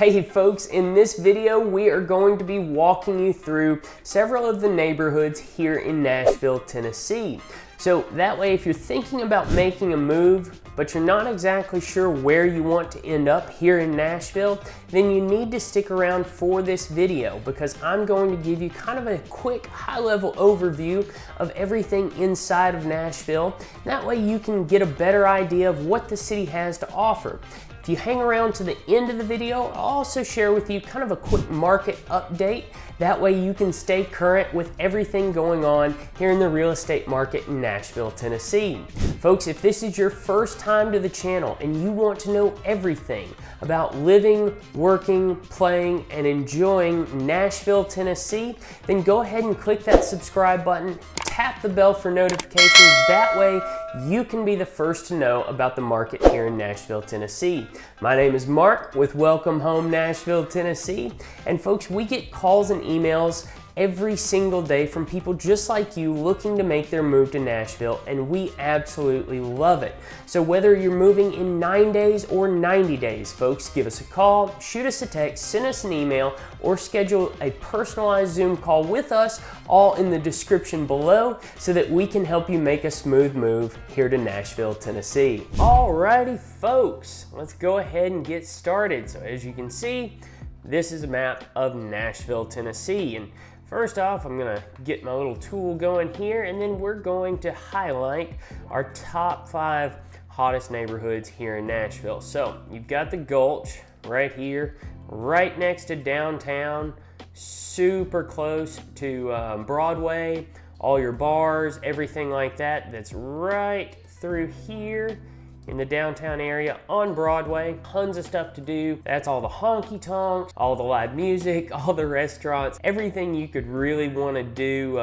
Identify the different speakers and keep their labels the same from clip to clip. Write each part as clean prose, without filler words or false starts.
Speaker 1: Hey folks, in this video we are going to be walking you through several of the neighborhoods here in Nashville, Tennessee. So that way if you're thinking about making a move, but you're not exactly sure where you want to end up here in Nashville, then you need to stick around for this video because I'm going to give you kind of a quick high-level overview of everything inside of Nashville. That way you can get a better idea of what the city has to offer. If you hang around to the end of the video, I'll also share with you kind of a quick market update. That way you can stay current with everything going on here in the real estate market in Nashville, Tennessee. Folks, if this is your first time to the channel and you want to know everything about living, working, playing, and enjoying Nashville, Tennessee, then go ahead and click that subscribe button. Tap the bell for notifications. That way you can be the first to know about the market here in Nashville, Tennessee. My name is Mark with Welcome Home Nashville, Tennessee. And folks, we get calls and emails every single day from people just like you looking to make their move to Nashville, and we absolutely love it. So whether you're moving in 9 days or 90 days, folks, give us a call, shoot us a text, send us an email, or schedule a personalized Zoom call with us, all in the description below, so that we can help you make a smooth move here to Nashville, Tennessee. Alrighty, folks, let's go ahead and get started. So as you can see, this is a map of Nashville, Tennessee. And first off, I'm gonna get my little tool going here, and then we're going to highlight our top 5 hottest neighborhoods here in Nashville. So you've got the Gulch right here, right next to downtown, super close to Broadway, all your bars, everything like that, that's right through here in the downtown area on Broadway. Tons of stuff to do. That's all the honky tonks, all the live music, all the restaurants, everything you could really want to do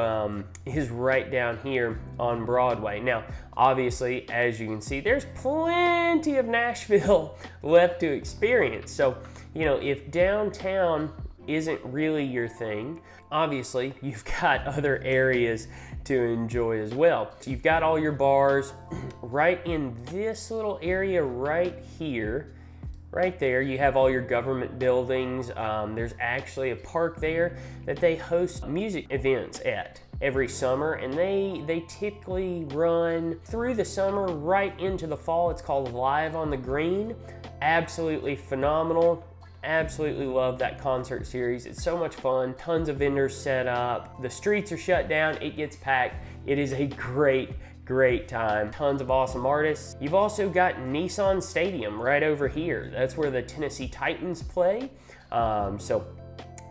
Speaker 1: is right down here on Broadway. Now, obviously, as you can see, there's plenty of Nashville left to experience. So, you know, if downtown isn't really your thing, obviously you've got other areas to enjoy as well. So you've got all your bars right in this little area right here. Right there, you have all your government buildings. There's actually a park there that they host music events at every summer, and they typically run through the summer right into the fall. It's called Live on the Green. Absolutely phenomenal. Absolutely love that concert series. It's so much fun. Tons of vendors set up. The streets are shut down. It gets packed. It is a great time. Tons of awesome artists. You've also got Nissan Stadium right over here. That's where the Tennessee Titans play. So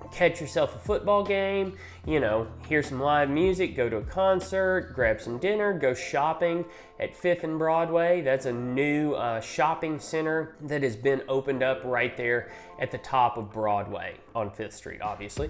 Speaker 1: catch yourself a football game, you know, hear some live music, go to a concert, grab some dinner, go shopping at 5th and Broadway. That's a new shopping center that has been opened up right there at the top of Broadway on 5th Street, obviously.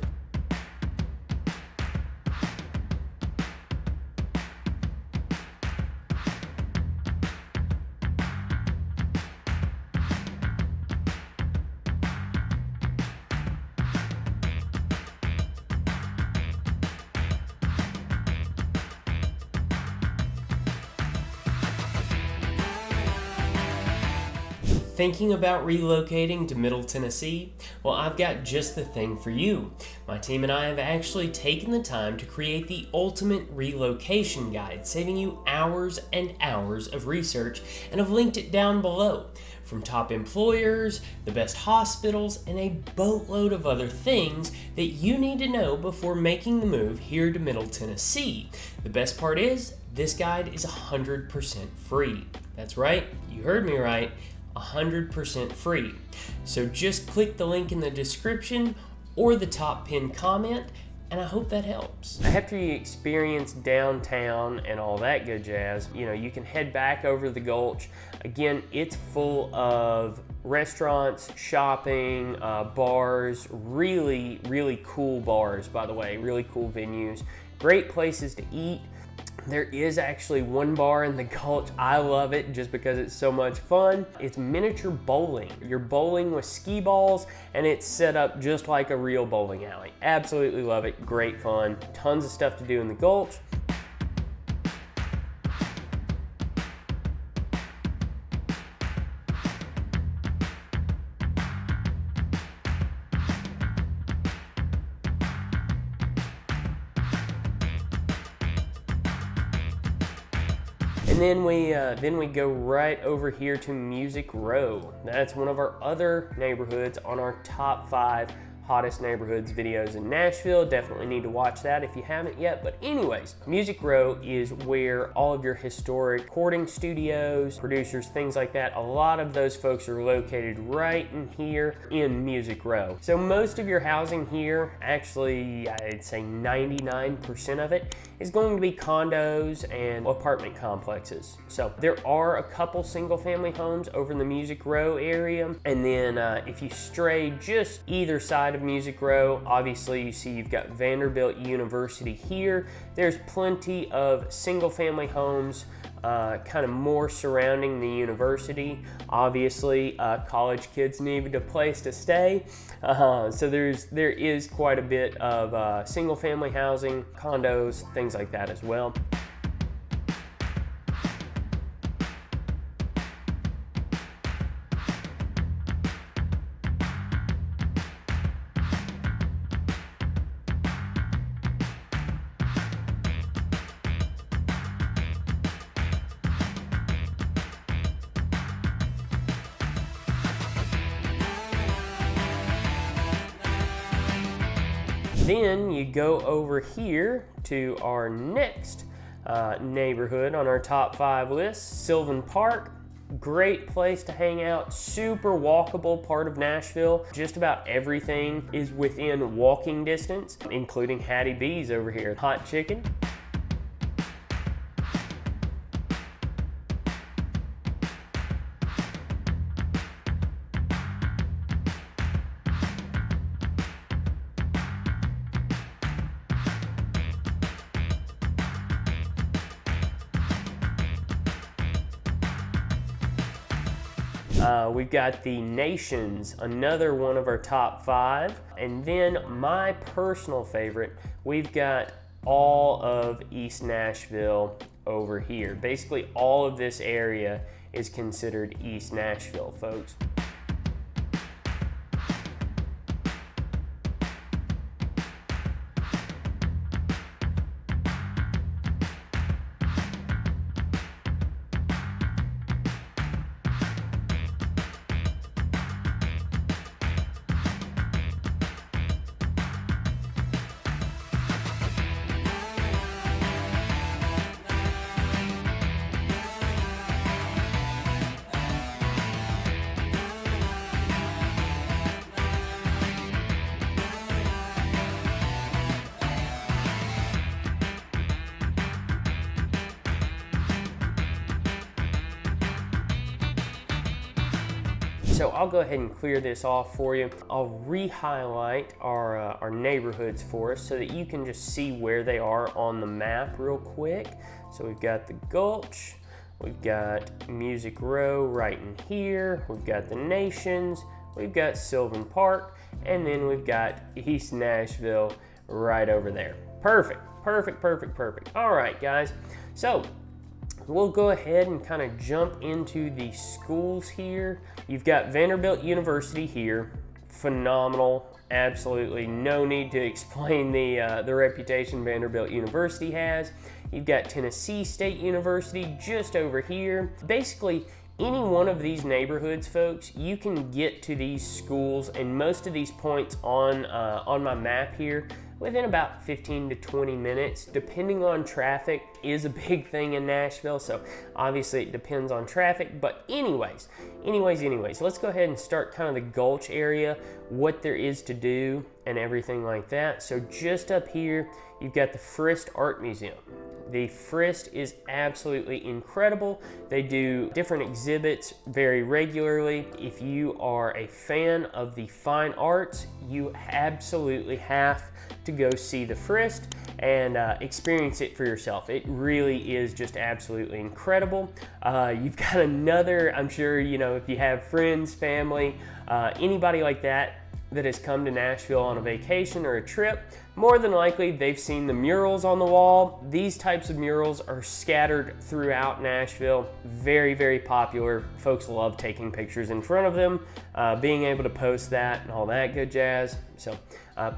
Speaker 1: Thinking about relocating to Middle Tennessee? Well, I've got just the thing for you. My team and I have actually taken the time to create the ultimate relocation guide, saving you hours and hours of research, and have linked it down below. From top employers, the best hospitals, and a boatload of other things that you need to know before making the move here to Middle Tennessee. The best part is, this guide is 100% free. That's right, you heard me right. 100% free. So just click the link in the description or the top pinned comment, and I hope that helps. After you experience downtown and all that good jazz, you know, you can head back over the Gulch. Again, it's full of restaurants, shopping, bars, really cool bars, by the way, really cool venues, great places to eat. There is actually one bar in the Gulch. I love it just because it's so much fun. It's miniature bowling. You're bowling with skee balls, and it's set up just like a real bowling alley. Absolutely love it. Great fun. Tons of stuff to do in the Gulch. And then we go right over here to Music Row. That's one of our other neighborhoods on our top 5 hottest neighborhoods videos in Nashville. Definitely need to watch that if you haven't yet. But anyways, Music Row is where all of your historic recording studios, producers, things like that, a lot of those folks are located right in here in Music Row. So most of your housing here, actually I'd say 99% of it, is going to be condos and apartment complexes. So there are a couple single family homes over in the Music Row area. And then if you stray just either side of Music Row, obviously you see you've got Vanderbilt University here. There's plenty of single family homes kind of more surrounding the university. Obviously college kids need a place to stay, so there is quite a bit of single family housing, condos, things like that as well. Then you go over here to our next neighborhood on our top 5 list, Sylvan Park. Great place to hang out, super walkable part of Nashville. Just about everything is within walking distance, including Hattie B's over here. Hot chicken. We've got the Nations, another one of our top 5. And then my personal favorite, we've got all of East Nashville over here. Basically all of this area is considered East Nashville, folks. So I'll go ahead and clear this off for you. I'll re-highlight our neighborhoods for us so that you can just see where they are on the map real quick. So we've got the Gulch, we've got Music Row right in here, we've got the Nations, we've got Sylvan Park, and then we've got East Nashville right over there. Perfect, perfect, perfect, perfect. All right, guys. So we'll go ahead and kind of jump into the schools here. You've got Vanderbilt University here, phenomenal, absolutely no need to explain the reputation Vanderbilt University has. You've got Tennessee State University just over here. Basically, any one of these neighborhoods, folks, you can get to these schools and most of these points on my map here within about 15 to 20 minutes, depending on traffic is a big thing in Nashville. So obviously it depends on traffic, but anyways, let's go ahead and start kind of the Gulch area, what there is to do and everything like that. So just up here, you've got the Frist Art Museum. The Frist is absolutely incredible. They do different exhibits very regularly. If you are a fan of the fine arts, you absolutely have to go see the Frist and experience it for yourself. It really is just absolutely incredible. You've got another, I'm sure, you know, if you have friends, family, anybody like that that has come to Nashville on a vacation or a trip, more than likely they've seen the murals on the wall. These types of murals are scattered throughout Nashville. Very, very popular. Folks love taking pictures in front of them, being able to post that and all that good jazz. So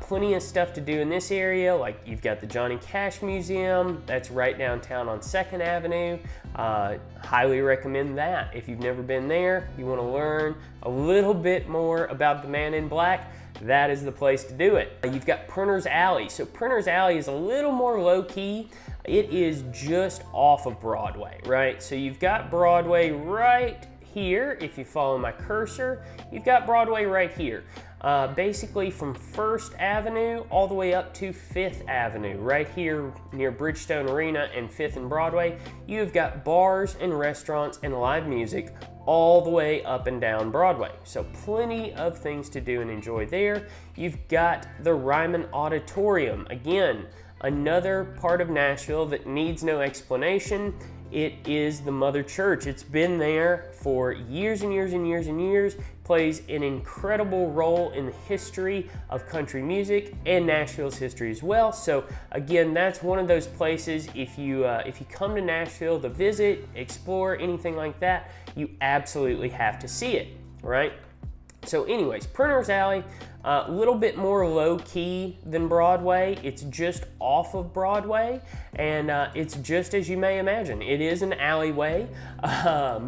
Speaker 1: plenty of stuff to do in this area. Like you've got the Johnny Cash Museum. That's right downtown on 2nd Avenue. Highly recommend that. If you've never been there, you want to learn a little bit more about the Man in Black, that is the place to do it. You've got Printer's Alley. So Printer's Alley is a little more low-key. It is just off of Broadway, right? So you've got Broadway right here. If you follow my cursor, you've got Broadway right here. Basically from 1st Avenue all the way up to 5th Avenue, right here near Bridgestone Arena and 5th and Broadway, you've got bars and restaurants and live music all the way up and down Broadway. So plenty of things to do and enjoy there. You've got the Ryman Auditorium. Again, another part of Nashville that needs no explanation. It is the mother church. It's been there for years and years and years and years. Plays an incredible role in the history of country music and Nashville's history as well. So again, that's one of those places, if you come to Nashville to visit, explore, anything like that, you absolutely have to see it, right? So anyways, Printer's Alley, a little bit more low-key than Broadway. It's just off of Broadway, and it's just as you may imagine. It is an alleyway.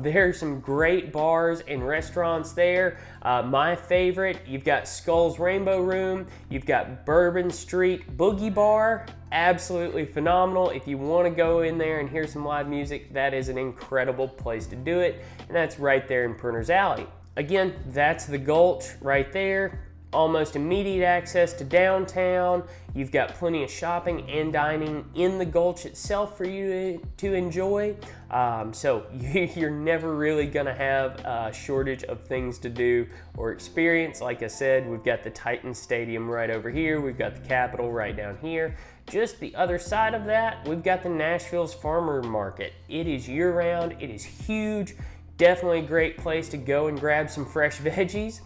Speaker 1: There's some great bars and restaurants there. My favorite, you've got Skull's Rainbow Room, you've got Bourbon Street Boogie Bar, absolutely phenomenal. If you want to go in there and hear some live music, that is an incredible place to do it, and that's right there in Printer's Alley. Again, that's the Gulch right there. Almost immediate access to downtown. You've got plenty of shopping and dining in the Gulch itself for you to enjoy. So you're never really gonna have a shortage of things to do or experience. Like I said, we've got the Titan Stadium right over here. We've got the Capitol right down here. Just the other side of that, we've got the Nashville's Farmer Market. It is year-round, it is huge. Definitely a great place to go and grab some fresh veggies.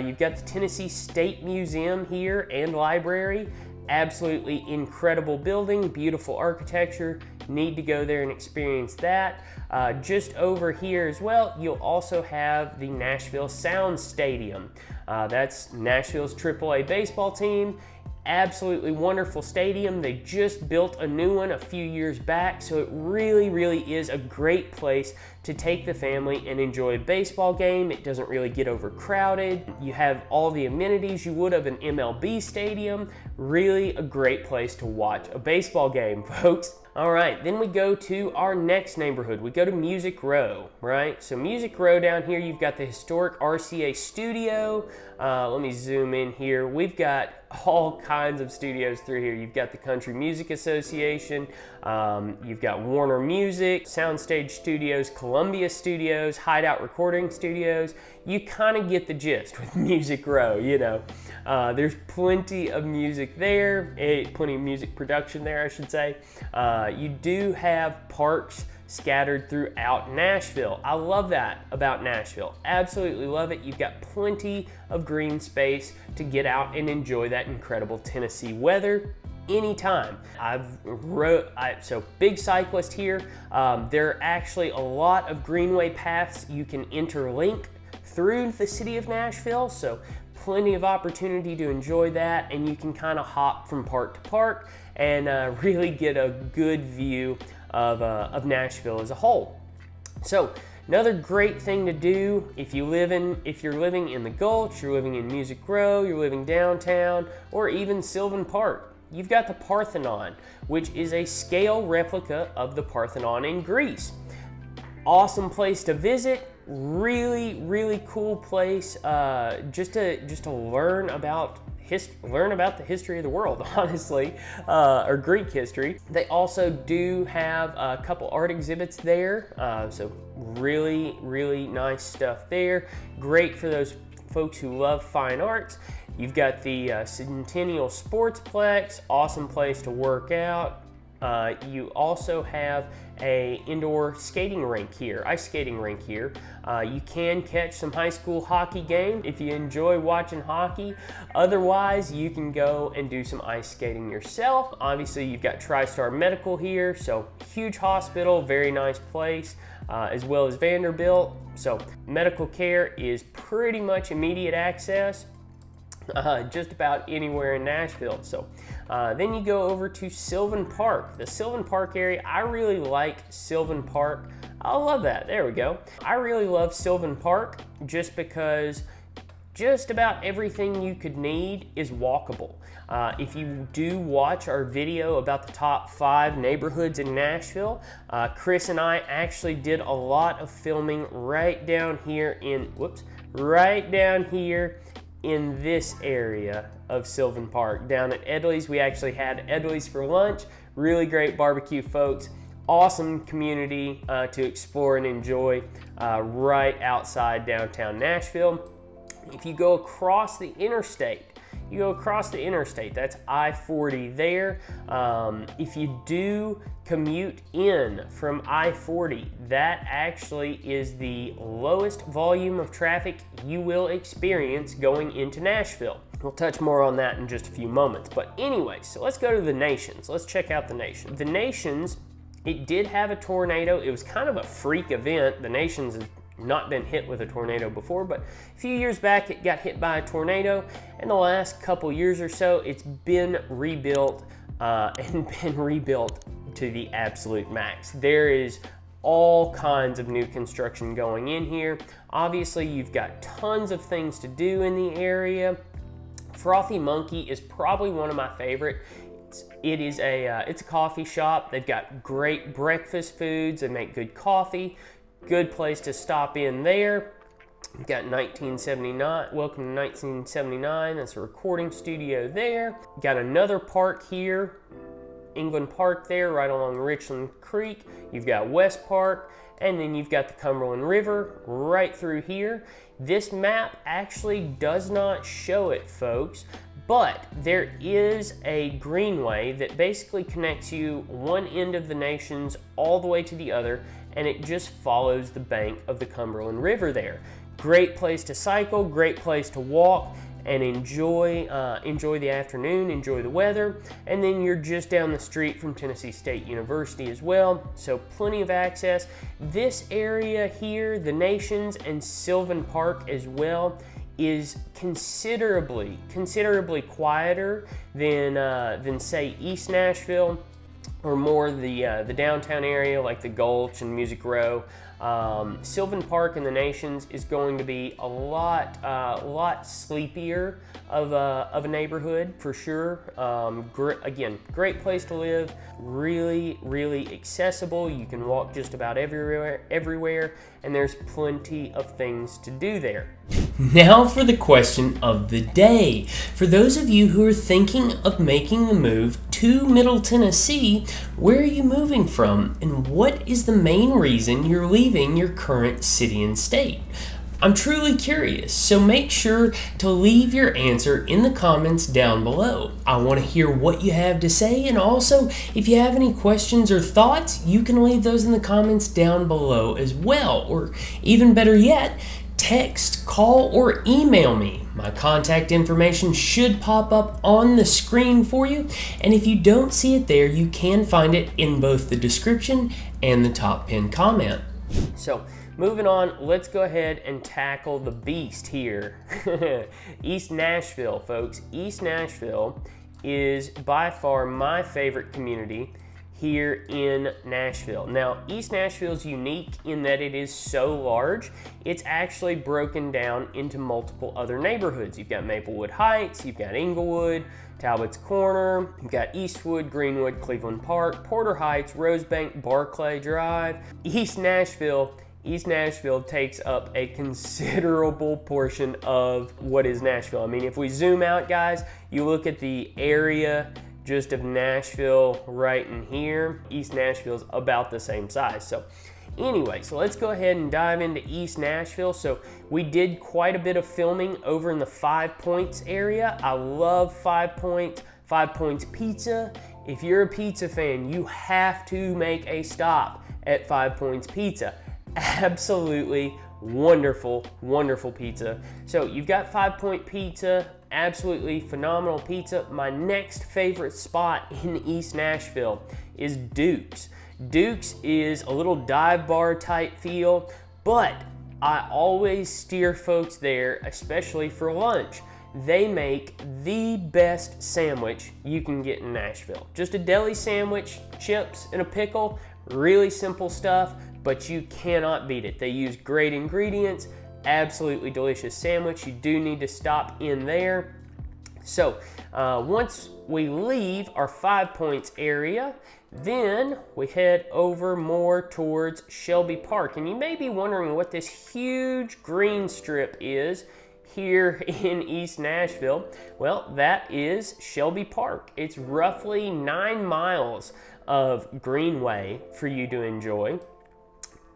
Speaker 1: You've got the Tennessee State Museum here and library. Absolutely incredible building, beautiful architecture. Need to go there and experience that. Just over here as well, you'll also have the Nashville Sound Stadium. That's Nashville's AAA baseball team. Absolutely wonderful stadium. They just built a new one a few years back, so it really, really is a great place to take the family and enjoy a baseball game. It doesn't really get overcrowded. You have all the amenities you would of an MLB stadium. Really a great place to watch a baseball game, folks. All right, then we go to our next neighborhood. We go to Music Row, right? So Music Row down here, you've got the historic RCA studio. Let me zoom in here. We've got all kinds of studios through here. You've got the Country Music Association, you've got Warner Music, Soundstage Studios, Columbia Studios, Hideout Recording Studios. You kind of get the gist with Music Row, you know. There's plenty of music there, plenty of music production there, I should say. You do have parks scattered throughout Nashville. I love that about Nashville. Absolutely love it. You've got plenty of green space to get out and enjoy that incredible Tennessee weather anytime. So big cyclist here. There are actually a lot of greenway paths you can interlink through the city of Nashville, so plenty of opportunity to enjoy that, and you can kind of hop from park to park and really get a good view of Nashville as a whole. So another great thing to do if you're living in the Gulch, you're living in Music Row, you're living downtown, or even Sylvan Park, you've got the Parthenon, which is a scale replica of the Parthenon in Greece. Awesome place to visit. Really, really cool place just to learn about the history of the world, honestly, or Greek history. They also do have a couple art exhibits there, so really, really nice stuff there. Great for those folks who love fine arts. You've got the Centennial Sportsplex, awesome place to work out. You also have a indoor skating rink here, ice skating rink here. You can catch some high school hockey game if you enjoy watching hockey. Otherwise, you can go and do some ice skating yourself. Obviously, you've got TriStar Medical here, so huge hospital, very nice place, as well as Vanderbilt. So medical care is pretty much immediate access. Just about anywhere in Nashville. So then you go over to Sylvan Park. The Sylvan Park area, I really like Sylvan Park. I love that, there we go. I really love Sylvan Park just because just about everything you could need is walkable. If you do watch our video about the top 5 neighborhoods in Nashville, Chris and I actually did a lot of filming right down here in, in this area of Sylvan Park. Down at Edley's, we actually had Edley's for lunch. Really great barbecue, folks. Awesome community to explore and enjoy right outside downtown Nashville. If you go across the interstate, that's I-40 there. If you do commute in from I-40, that actually is the lowest volume of traffic you will experience going into Nashville. We'll touch more on that in just a few moments. But anyway, so let's go to the Nations. Let's check out the Nations. The Nations, it did have a tornado. It was kind of a freak event. The Nations has not been hit with a tornado before, but a few years back it got hit by a tornado, and the last couple years or so it's been rebuilt to the absolute max. There is all kinds of new construction going in here. Obviously, you've got tons of things to do in the area. Frothy Monkey is probably one of my favorite. It's a coffee shop. They've got great breakfast foods. They make good coffee. Good place to stop in there. We've got 1979, welcome to 1979. That's a recording studio there. Got another park here, England Park there, right along Richland Creek. You've got West Park, and then you've got the Cumberland River right through here. This map actually does not show it, folks, but there is a greenway that basically connects you one end of the Nations all the way to the other, and it just follows the bank of the Cumberland River there. Great place to cycle, great place to walk, and enjoy the afternoon, enjoy the weather, and then you're just down the street from Tennessee State University as well, so plenty of access. This area here, the Nations and Sylvan Park as well, is considerably quieter than say East Nashville, or more the downtown area like the Gulch and Music Row. Sylvan Park in the Nations is going to be a lot sleepier of a neighborhood for sure. Again, great place to live, really accessible. You can walk just about everywhere, and there's plenty of things to do there. Now for the question of the day. For those of you who are thinking of making the move to Middle Tennessee, where are you moving from, and what is the main reason you're leaving your current city and state? I'm truly curious, so make sure to leave your answer in the comments down below. I want to hear what you have to say, and also if you have any questions or thoughts, you can leave those in the comments down below as well, or even better yet, text, call, or email me. My contact information should pop up on the screen for you, and if you don't see it there, you can find it in both the description and the top pinned comment. So, moving on, let's go ahead and tackle the beast here. East Nashville, folks. East Nashville is by far my favorite community here in Nashville. Now, East Nashville is unique in that it is so large. It's actually broken down into multiple other neighborhoods. You've got Maplewood Heights, you've got Inglewood, Talbot's Corner, you've got Eastwood, Greenwood, Cleveland Park, Porter Heights, Rosebank, Barclay Drive. East Nashville takes up a considerable portion of what is Nashville. I mean, if we zoom out, guys, you look at the area just of Nashville right in here. East Nashville is about the same size. So anyway, so let's go ahead and dive into East Nashville. So we did quite a bit of filming over in the 5 Points area. I love 5 Points. 5 Points Pizza if you're a pizza fan, you have to make a stop at 5 Points Pizza. Absolutely wonderful, wonderful pizza. So you've got 5 Point Pizza, absolutely phenomenal pizza. My next favorite spot in East Nashville is Duke's. Duke's is a little dive bar type feel, but I always steer folks there, especially for lunch. They make the best sandwich you can get in Nashville. Just a deli sandwich, chips and a pickle, really simple stuff, but you cannot beat it. They use great ingredients, absolutely delicious sandwich. You do need to stop in there. So once we leave our 5 Points area, then we head over more towards Shelby Park. And you may be wondering what this huge green strip is here in East Nashville. Well, that is Shelby Park. It's roughly 9 miles of greenway for you to enjoy.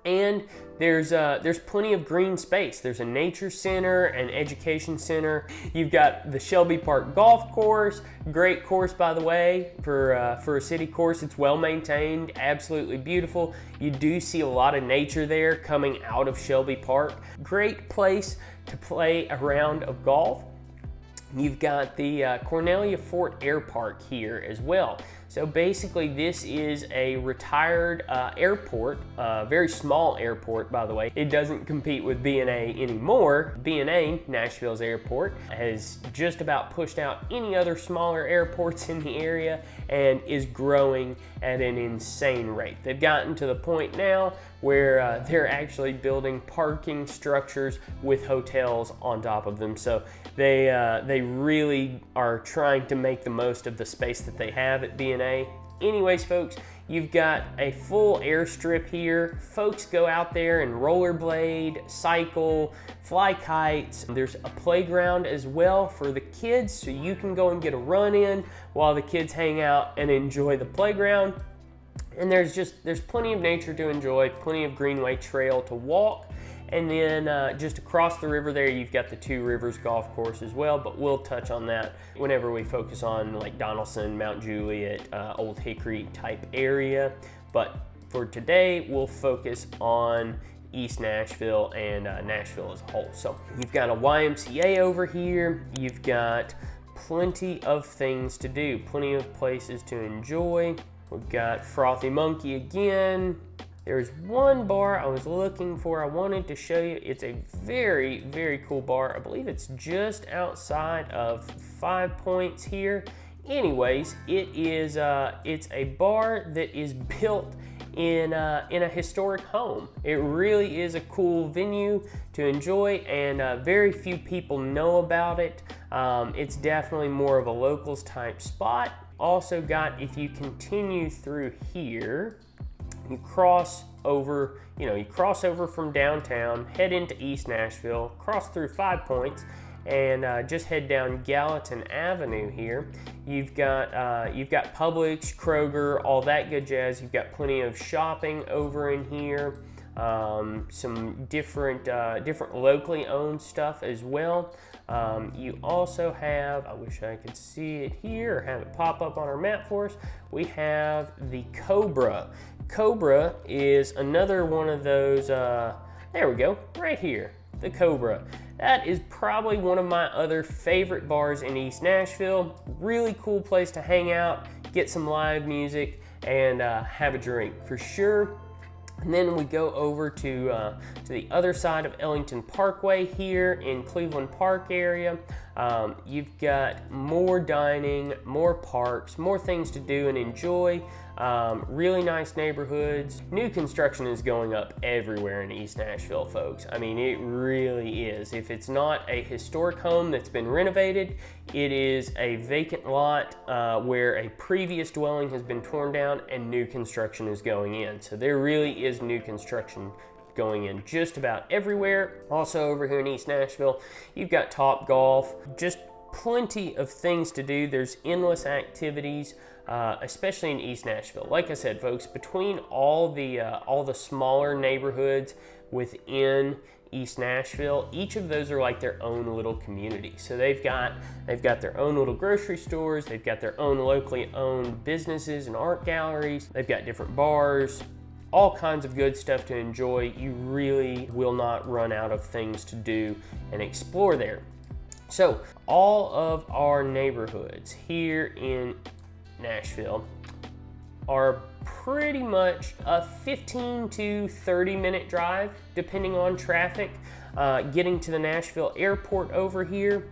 Speaker 1: And there's plenty of green space. There's a nature center, an education center. You've got the Shelby Park Golf Course, great course by the way for a city course. It's well maintained, absolutely beautiful. You do see a lot of nature there coming out of Shelby Park. Great place to play a round of golf. You've got the Cornelia Fort Air Park here as well. So basically this is a retired airport, very small airport by the way. It doesn't compete with B&A anymore. B&A, Nashville's airport, has just about pushed out any other smaller airports in the area and is growing at an insane rate. They've gotten to the point now where they're actually building parking structures with hotels on top of them. So they really are trying to make the most of the space that they have at B&A. Anyways, folks, you've got a full airstrip here. Folks go out there and rollerblade, cycle, fly kites. There's a playground as well for the kids, so you can go and get a run in while the kids hang out and enjoy the playground. And there's plenty of nature to enjoy, plenty of greenway trail to walk. And then just across the river there, you've got the Two Rivers Golf Course as well, but we'll touch on that whenever we focus on like Donaldson, Mount Juliet, Old Hickory type area. But for today, we'll focus on East Nashville and Nashville as a whole. So you've got a YMCA over here. You've got plenty of things to do, plenty of places to enjoy. We've got Frothy Monkey again. There's one bar I was looking for, I wanted to show you. It's a very, very cool bar. I believe it's just outside of 5 Points here. Anyways, it's a bar that is built in a historic home. It really is a cool venue to enjoy, and very few people know about it. It's definitely more of a locals type spot. Also got, if you continue through here, you cross over from downtown, head into East Nashville, cross through 5 Points, and just head down Gallatin Avenue here. You've got Publix, Kroger, all that good jazz. You've got plenty of shopping over in here. Some different locally owned stuff as well. You also have, I wish I could see it here or have it pop up on our map for us, we have the Cobra. Cobra is another one of those, there we go, right here, the Cobra. That is probably one of my other favorite bars in East Nashville. Really cool place to hang out, get some live music, and have a drink for sure. And then we go over to the other side of Ellington Parkway here in Cleveland Park area. You've got more dining, more parks, more things to do and enjoy. Really nice neighborhoods. New construction is going up everywhere in East Nashville, folks. I mean, it really is. If it's not a historic home that's been renovated, it is a vacant lot where a previous dwelling has been torn down and new construction is going in. So there really is new construction going in just about everywhere. Also over here in East Nashville, you've got Top Golf, just plenty of things to do. There's endless activities, especially in East Nashville. Like I said, folks, between all the smaller neighborhoods within East Nashville, each of those are like their own little community. So they've got their own little grocery stores, they've got their own locally owned businesses and art galleries, they've got different bars, all kinds of good stuff to enjoy. You really will not run out of things to do and explore there. So all of our neighborhoods here in Nashville are pretty much a 15 to 30 minute drive, depending on traffic. Getting to the Nashville airport over here,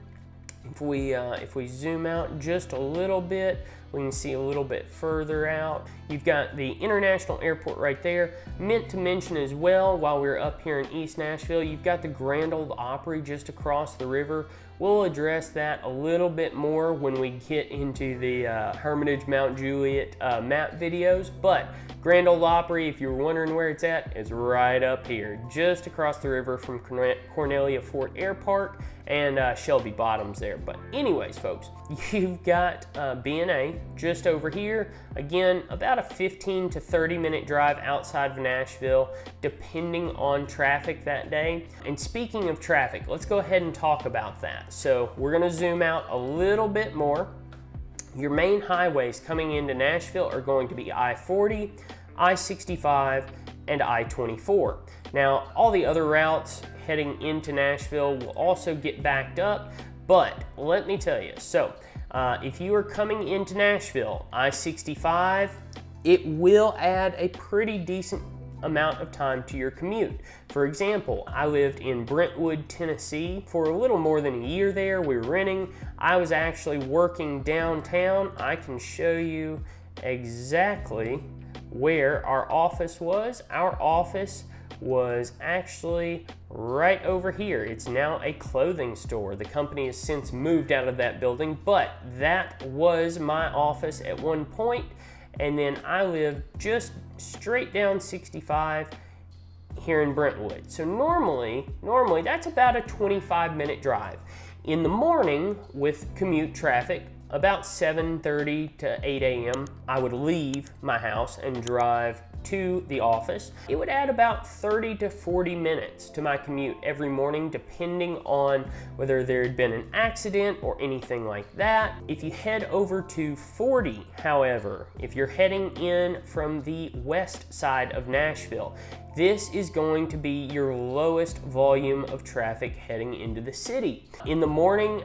Speaker 1: if we zoom out just a little bit, we can see a little bit further out. You've got the International Airport right there. Meant to mention as well, while we're up here in East Nashville, you've got the Grand Ole Opry just across the river. We'll address that a little bit more when we get into the Hermitage Mount Juliet map videos, but Grand Ole Opry, if you're wondering where it's at, is right up here, just across the river from Cornelia Fort Air Park and Shelby Bottoms there. But anyways, folks, you've got B&A just over here. Again, about a 15 to 30 minute drive outside of Nashville, depending on traffic that day. And speaking of traffic, let's go ahead and talk about that. So we're gonna zoom out a little bit more. Your main highways coming into Nashville are going to be I-40, I-65, and I-24. Now, all the other routes heading into Nashville will also get backed up, but let me tell you, so if you are coming into Nashville, I-65, it will add a pretty decent amount of time to your commute. For example, I lived in Brentwood, Tennessee for a little more than a year there. We were renting. I was actually working downtown. I can show you exactly where our office was. Our office was actually right over here. It's now a clothing store. The company has since moved out of that building, but that was my office at one point. And then I lived just straight down 65 here in Brentwood. So normally that's about a 25-minute drive. In the morning with commute traffic, about 7:30 to 8 a.m., I would leave my house and drive to the office. It would add about 30 to 40 minutes to my commute every morning, depending on whether there had been an accident or anything like that. If you head over to 40, however, if you're heading in from the west side of Nashville, this is going to be your lowest volume of traffic heading into the city. In the morning,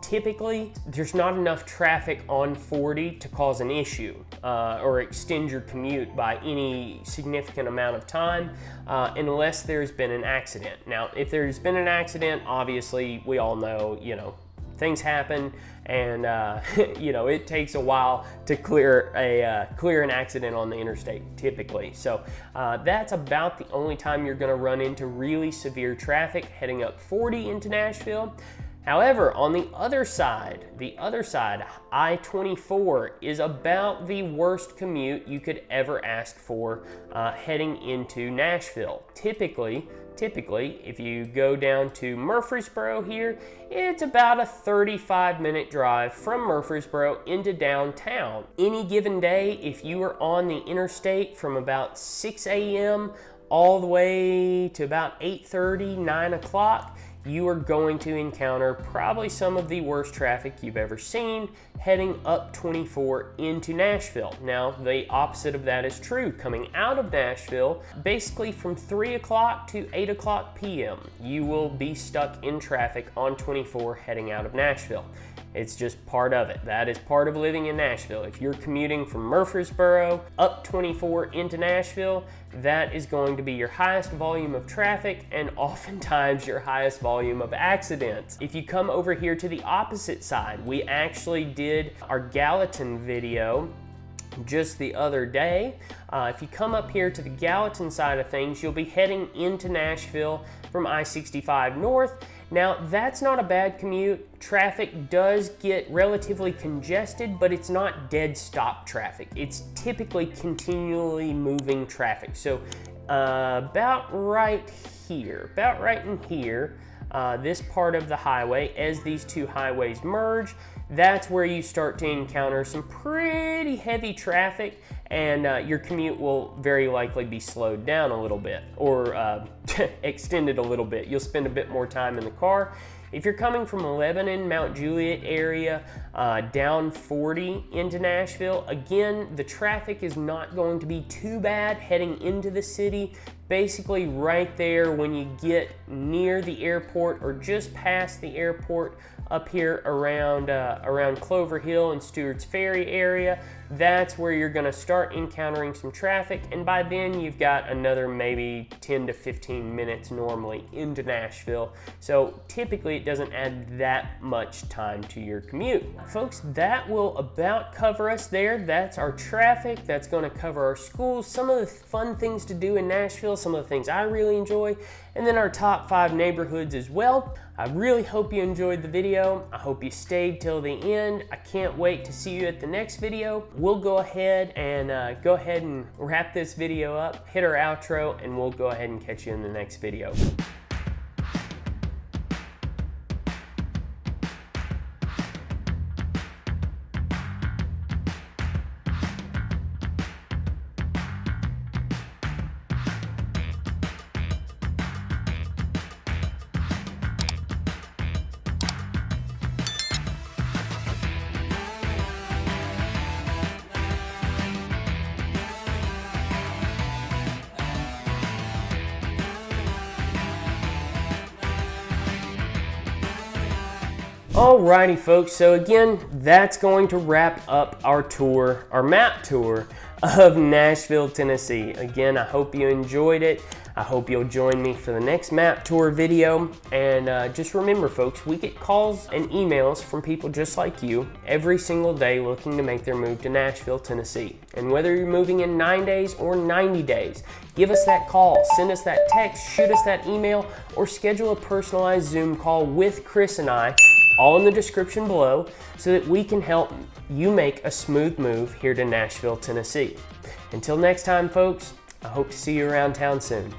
Speaker 1: typically, there's not enough traffic on 40 to cause an issue or extend your commute by any significant amount of time unless there's been an accident. Now, if there's been an accident, obviously, we all know, things happen and, it takes a while to clear an accident on the interstate, typically. So that's about the only time you're gonna run into really severe traffic heading up 40 into Nashville. However, on the other side, I-24 is about the worst commute you could ever ask for heading into Nashville. Typically, if you go down to Murfreesboro here, it's about a 35-minute drive from Murfreesboro into downtown. Any given day, if you are on the interstate from about 6 a.m. all the way to about 8:30, 9 o'clock, you are going to encounter probably some of the worst traffic you've ever seen heading up 24 into Nashville. Now, the opposite of that is true. Coming out of Nashville, basically from 3 o'clock to 8 o'clock p.m., you will be stuck in traffic on 24 heading out of Nashville. It's just part of it. That is part of living in Nashville. If you're commuting from Murfreesboro up 24 into Nashville, that is going to be your highest volume of traffic and oftentimes your highest volume of accidents. If you come over here to the opposite side, we actually did our Gallatin video just the other day. If you come up here to the Gallatin side of things, you'll be heading into Nashville from I-65 north. Now, that's not a bad commute. Traffic does get relatively congested, but it's not dead stop traffic. It's typically continually moving traffic. So about right in here, this part of the highway, as these two highways merge, that's where you start to encounter some pretty heavy traffic, and your commute will very likely be slowed down a little bit, or extended a little bit. You'll spend a bit more time in the car. If you're coming from Lebanon, Mount Juliet area, down 40 into Nashville, again, the traffic is not going to be too bad heading into the city. Basically right there when you get near the airport or just past the airport, up here around Clover Hill and Stewart's Ferry area, that's where you're gonna start encountering some traffic, and by then you've got another maybe 10 to 15 minutes normally into Nashville. So typically it doesn't add that much time to your commute. Folks, that will about cover us there. That's our traffic, that's gonna cover our schools, some of the fun things to do in Nashville, some of the things I really enjoy, and then our top 5 neighborhoods as well. I really hope you enjoyed the video. I hope you stayed till the end. I can't wait to see you at the next video. We'll go ahead and wrap this video up, hit our outro, and we'll go ahead and catch you in the next video. Alrighty folks, so again, that's going to wrap up our tour, our map tour of Nashville, Tennessee. Again, I hope you enjoyed it. I hope you'll join me for the next map tour video. And just remember folks, we get calls and emails from people just like you every single day looking to make their move to Nashville, Tennessee. And whether you're moving in 9 days or 90 days, give us that call, send us that text, shoot us that email, or schedule a personalized Zoom call with Chris and I, all in the description below, so that we can help you make a smooth move here to Nashville, Tennessee. Until next time, folks, I hope to see you around town soon.